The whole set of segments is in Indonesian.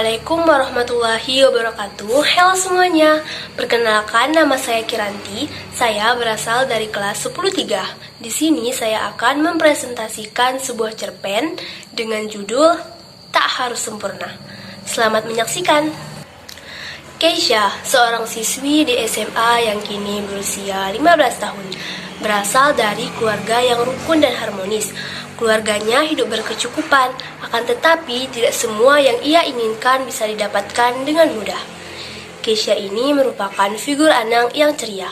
Assalamualaikum warahmatullahi wabarakatuh. Halo semuanya, perkenalkan nama saya Kiranti. Saya berasal dari kelas 10-3. Di sini saya akan mempresentasikan sebuah cerpen dengan judul Tak Harus Sempurna. Selamat menyaksikan. Keisha, seorang siswi di SMA yang kini berusia 15 tahun, berasal dari keluarga yang rukun dan harmonis. Keluarganya hidup berkecukupan, akan tetapi tidak semua yang ia inginkan bisa didapatkan dengan mudah. Keisha ini merupakan figur anak yang ceria.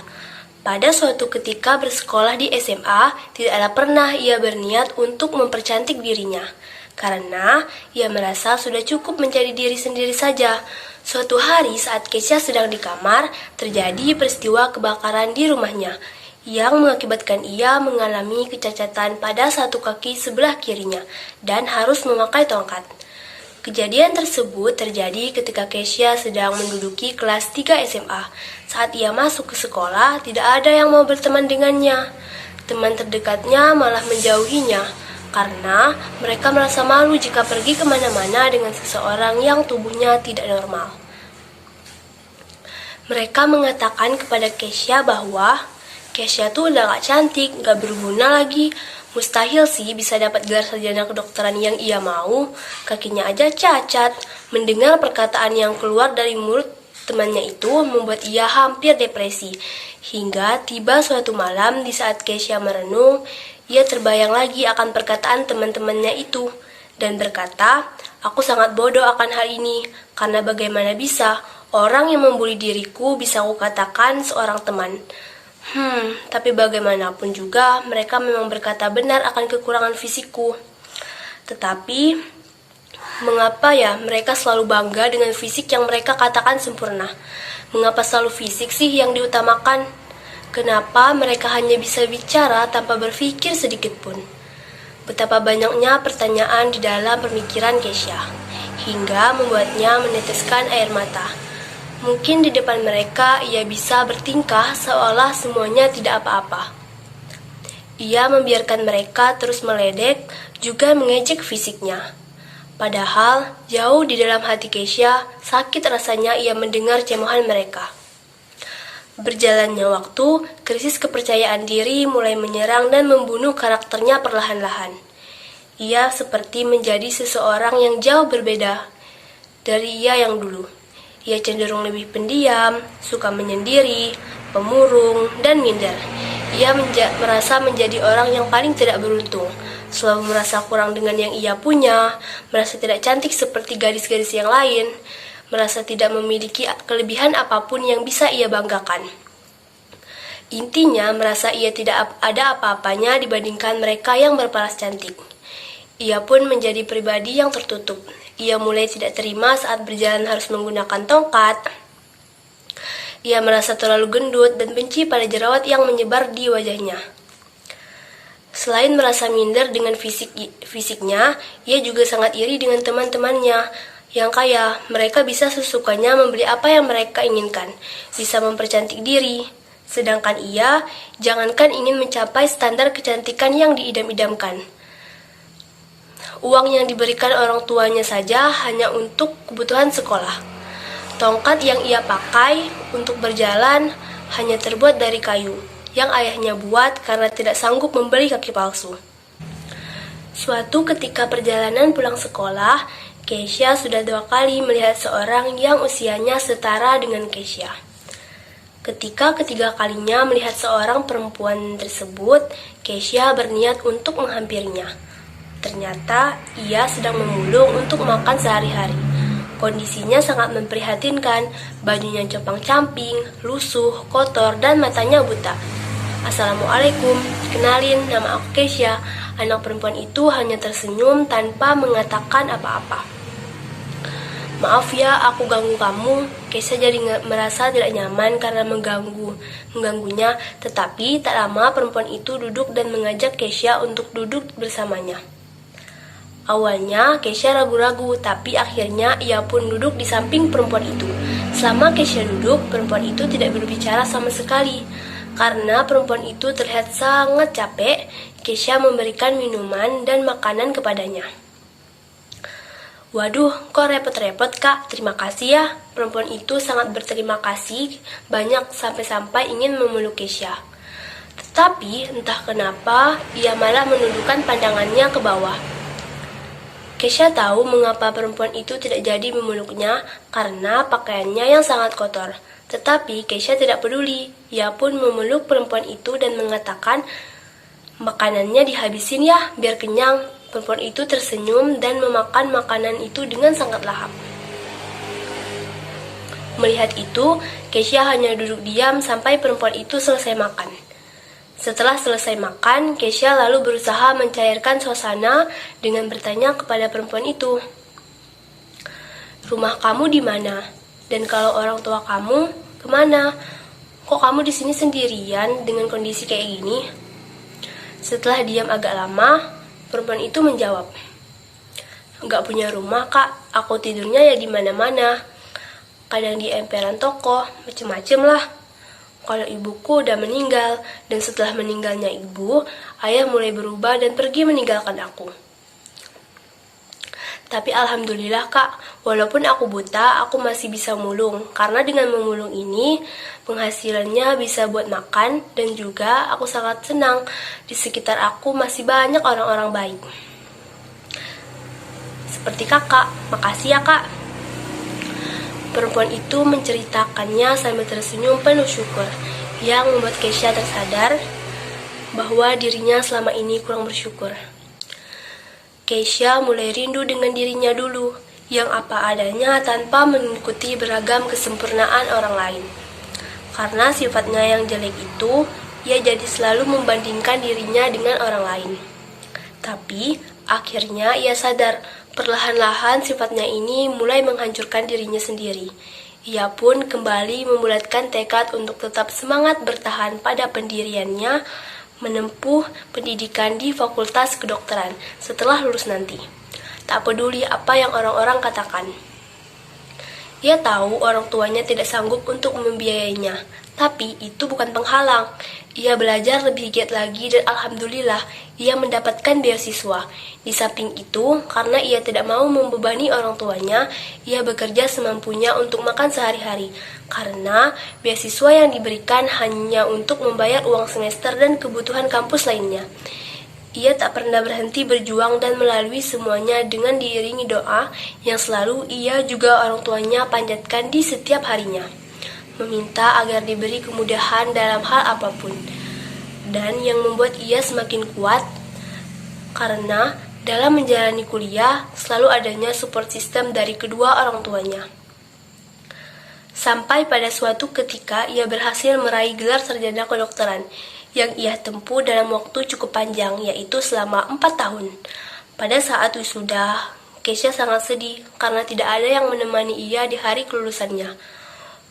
Pada suatu ketika bersekolah di SMA, tidaklah pernah ia berniat untuk mempercantik dirinya, karena ia merasa sudah cukup menjadi diri sendiri saja. Suatu hari saat Keisha sedang di kamar, terjadi peristiwa kebakaran di rumahnya yang mengakibatkan ia mengalami kecacatan pada satu kaki sebelah kirinya dan harus memakai tongkat. Kejadian tersebut terjadi ketika Keisha sedang menduduki kelas 3 SMA. Saat ia masuk ke sekolah, tidak ada yang mau berteman dengannya. Teman terdekatnya malah menjauhinya karena mereka merasa malu jika pergi kemana-mana dengan seseorang yang tubuhnya tidak normal. Mereka mengatakan kepada Keisha bahwa Keisha tuh udah gak cantik, gak berguna lagi. Mustahil sih bisa dapat gelar sarjana kedokteran yang ia mau. Kakinya aja cacat. Mendengar perkataan yang keluar dari mulut temannya itu membuat ia hampir depresi. Hingga tiba suatu malam di saat Keisha merenung, ia terbayang lagi akan perkataan teman-temannya itu dan berkata, "Aku sangat bodoh akan hal ini, karena bagaimana bisa orang yang membuli diriku bisa kukatakan seorang teman. Tapi bagaimanapun juga mereka memang berkata benar akan kekurangan fisikku. Tetapi mengapa ya mereka selalu bangga dengan fisik yang mereka katakan sempurna? Mengapa selalu fisik sih yang diutamakan? Kenapa mereka hanya bisa bicara tanpa berpikir sedikit pun?" Betapa banyaknya pertanyaan di dalam pemikiran Keisha, hingga membuatnya meneteskan air mata. Mungkin di depan mereka ia bisa bertingkah seolah semuanya tidak apa-apa. Ia membiarkan mereka terus meledek, juga mengejek fisiknya. Padahal jauh di dalam hati Keisha, sakit rasanya ia mendengar cemohan mereka. Berjalannya waktu, krisis kepercayaan diri mulai menyerang dan membunuh karakternya perlahan-lahan. Ia seperti menjadi seseorang yang jauh berbeda dari ia yang dulu. Ia cenderung lebih pendiam, suka menyendiri, pemurung, dan minder. Ia merasa menjadi orang yang paling tidak beruntung, selalu merasa kurang dengan yang ia punya, merasa tidak cantik seperti gadis-gadis yang lain, merasa tidak memiliki kelebihan apapun yang bisa ia banggakan. Intinya, merasa ia tidak ada apa-apanya dibandingkan mereka yang berparas cantik. Ia pun menjadi pribadi yang tertutup. Ia mulai tidak terima saat berjalan harus menggunakan tongkat. Ia merasa terlalu gendut dan benci pada jerawat yang menyebar di wajahnya. Selain merasa minder dengan fisiknya, ia juga sangat iri dengan teman-temannya yang kaya. Mereka bisa sesukanya membeli apa yang mereka inginkan, bisa mempercantik diri. Sedangkan ia, jangankan ingin mencapai standar kecantikan yang diidam-idamkan. Uang yang diberikan orang tuanya saja hanya untuk kebutuhan sekolah. Tongkat yang ia pakai untuk berjalan hanya terbuat dari kayu yang ayahnya buat karena tidak sanggup membeli kaki palsu. Suatu ketika perjalanan pulang sekolah, Keisha sudah 2 kali melihat seorang yang usianya setara dengan Keisha. Ketika ketiga kalinya melihat seorang perempuan tersebut, Keisha berniat untuk menghampirinya. Ternyata ia sedang memulung untuk makan sehari-hari. Kondisinya sangat memprihatinkan, bajunya compang-camping, lusuh, kotor, dan matanya buta. "Assalamualaikum, kenalin, nama aku Keisha." Anak perempuan itu hanya tersenyum tanpa mengatakan apa-apa. "Maaf ya, aku ganggu kamu." Keisha jadi merasa tidak nyaman karena mengganggunya, tetapi tak lama perempuan itu duduk dan mengajak Keisha untuk duduk bersamanya. Awalnya Keisha ragu-ragu, tapi akhirnya ia pun duduk di samping perempuan itu. Selama Keisha duduk, perempuan itu tidak berbicara sama sekali. Karena perempuan itu terlihat sangat capek, Keisha memberikan minuman dan makanan kepadanya. Waduh, kok repot-repot kak? Terima kasih ya. Perempuan itu sangat berterima kasih banyak sampai-sampai ingin memeluk Kesha. Tetapi entah kenapa ia malah menundukkan pandangannya ke bawah. Kesha tahu mengapa perempuan itu tidak jadi memeluknya karena pakaiannya yang sangat kotor. Tetapi Kesha tidak peduli. Ia pun memeluk perempuan itu dan mengatakan, "Makanannya dihabisin ya, biar kenyang." Perempuan itu tersenyum dan memakan makanan itu dengan sangat lahap. Melihat itu, Kesha hanya duduk diam sampai perempuan itu selesai makan. Setelah selesai makan, Kesha lalu berusaha mencairkan suasana dengan bertanya kepada perempuan itu, "Rumah kamu di mana? Dan kalau orang tua kamu, kemana? Kok kamu di sini sendirian dengan kondisi kayak gini?" Setelah diam agak lama, perempuan itu menjawab, "Nggak punya rumah kak, aku tidurnya ya di mana-mana. Kadang di emperan toko, macem-macem lah. Kalau ibuku udah meninggal, dan setelah meninggalnya ibu, ayah mulai berubah dan pergi meninggalkan aku. Tapi alhamdulillah kak, walaupun aku buta, aku masih bisa mulung. Karena dengan memulung ini, penghasilannya bisa buat makan, dan juga aku sangat senang. Di sekitar aku masih banyak orang-orang baik. Seperti kakak, makasih ya kak." Perempuan itu menceritakannya sambil tersenyum penuh syukur, yang membuat Kesha tersadar bahwa dirinya selama ini kurang bersyukur. Kesha mulai rindu dengan dirinya dulu, yang apa adanya tanpa mengikuti beragam kesempurnaan orang lain. Karena sifatnya yang jelek itu, ia jadi selalu membandingkan dirinya dengan orang lain. Tapi, akhirnya ia sadar, perlahan-lahan sifatnya ini mulai menghancurkan dirinya sendiri. Ia pun kembali membulatkan tekad untuk tetap semangat bertahan pada pendiriannya, menempuh pendidikan di Fakultas Kedokteran setelah lulus nanti. Tak peduli apa yang orang-orang katakan. Ia tahu orang tuanya tidak sanggup untuk membiayainya, tapi itu bukan penghalang. Ia belajar lebih giat lagi dan alhamdulillah ia mendapatkan beasiswa. Di samping itu, karena ia tidak mau membebani orang tuanya, ia bekerja semampunya untuk makan sehari-hari. Karena beasiswa yang diberikan hanya untuk membayar uang semester dan kebutuhan kampus lainnya. Ia tak pernah berhenti berjuang dan melalui semuanya dengan diiringi doa yang selalu ia juga orang tuanya panjatkan di setiap harinya. Meminta agar diberi kemudahan dalam hal apapun. Dan yang membuat ia semakin kuat, karena dalam menjalani kuliah selalu adanya support system dari kedua orang tuanya. Sampai pada suatu ketika ia berhasil meraih gelar sarjana kedokteran yang ia tempuh dalam waktu cukup panjang, yaitu selama 4 tahun. Pada saat wisuda, Kesha sangat sedih karena tidak ada yang menemani ia di hari kelulusannya.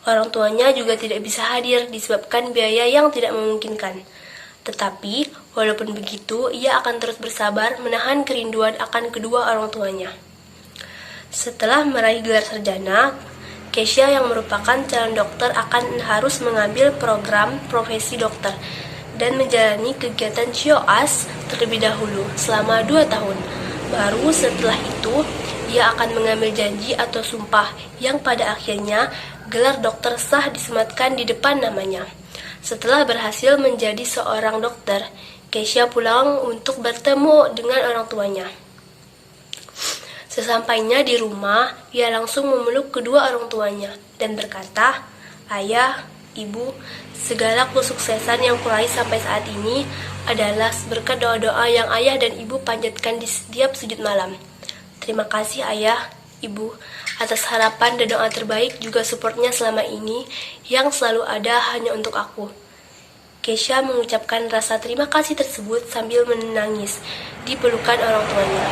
Orang tuanya juga tidak bisa hadir disebabkan biaya yang tidak memungkinkan. Tetapi, walaupun begitu, ia akan terus bersabar menahan kerinduan akan kedua orang tuanya. Setelah meraih gelar sarjana, Kesha yang merupakan calon dokter akan harus mengambil program profesi dokter dan menjalani kegiatan CIOAS terlebih dahulu selama 2 tahun. Baru setelah itu, ia akan mengambil janji atau sumpah yang pada akhirnya gelar dokter sah disematkan di depan namanya. Setelah berhasil menjadi seorang dokter, Kesha pulang untuk bertemu dengan orang tuanya. Sesampainya di rumah, ia langsung memeluk kedua orang tuanya dan berkata, "Ayah, Ibu, segala kesuksesan yang kuraih sampai saat ini adalah berkat doa-doa yang ayah dan ibu panjatkan di setiap sujud malam. Terima kasih ayah, ibu, atas harapan dan doa terbaik juga supportnya selama ini yang selalu ada hanya untuk aku." Kesha mengucapkan rasa terima kasih tersebut sambil menangis di pelukan orang tuanya.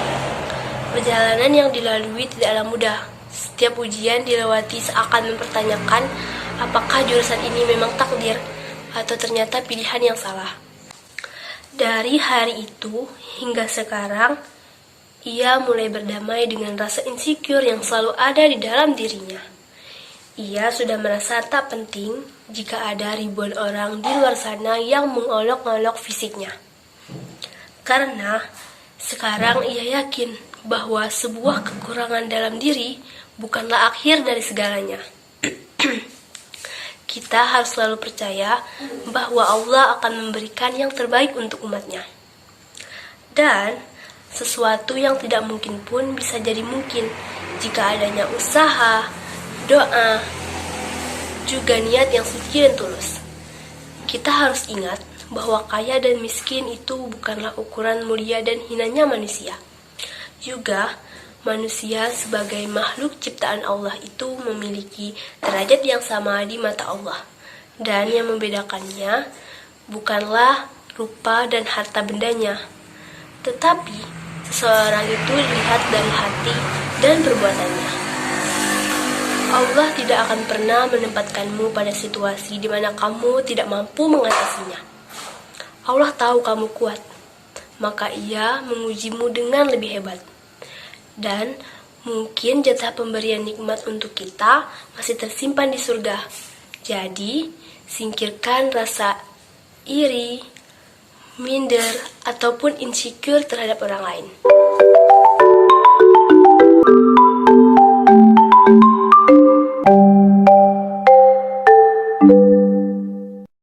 Perjalanan yang dilalui tidaklah mudah. Setiap ujian dilewati seakan mempertanyakan apakah jurusan ini memang takdir atau ternyata pilihan yang salah. Dari hari itu hingga sekarang, ia mulai berdamai dengan rasa insecure yang selalu ada di dalam dirinya. Ia sudah merasa tak penting jika ada ribuan orang di luar sana yang mengolok-olok fisiknya. Karena sekarang ia yakin bahwa sebuah kekurangan dalam diri bukanlah akhir dari segalanya. Kita harus selalu percaya bahwa Allah akan memberikan yang terbaik untuk umatnya. Dan sesuatu yang tidak mungkin pun bisa jadi mungkin jika adanya usaha, doa, juga niat yang suci dan tulus. Kita harus ingat bahwa kaya dan miskin itu bukanlah ukuran mulia dan hinanya manusia. Juga, manusia sebagai makhluk ciptaan Allah itu memiliki derajat yang sama di mata Allah. Dan yang membedakannya bukanlah rupa dan harta bendanya, tetapi seseorang itu dilihat dari hati dan perbuatannya. Allah tidak akan pernah menempatkanmu pada situasi di mana kamu tidak mampu mengatasinya. Allah tahu kamu kuat, maka Ia mengujimu dengan lebih hebat. Dan mungkin jatah pemberian nikmat untuk kita masih tersimpan di surga. Jadi, singkirkan rasa iri, minder, ataupun insecure terhadap orang lain.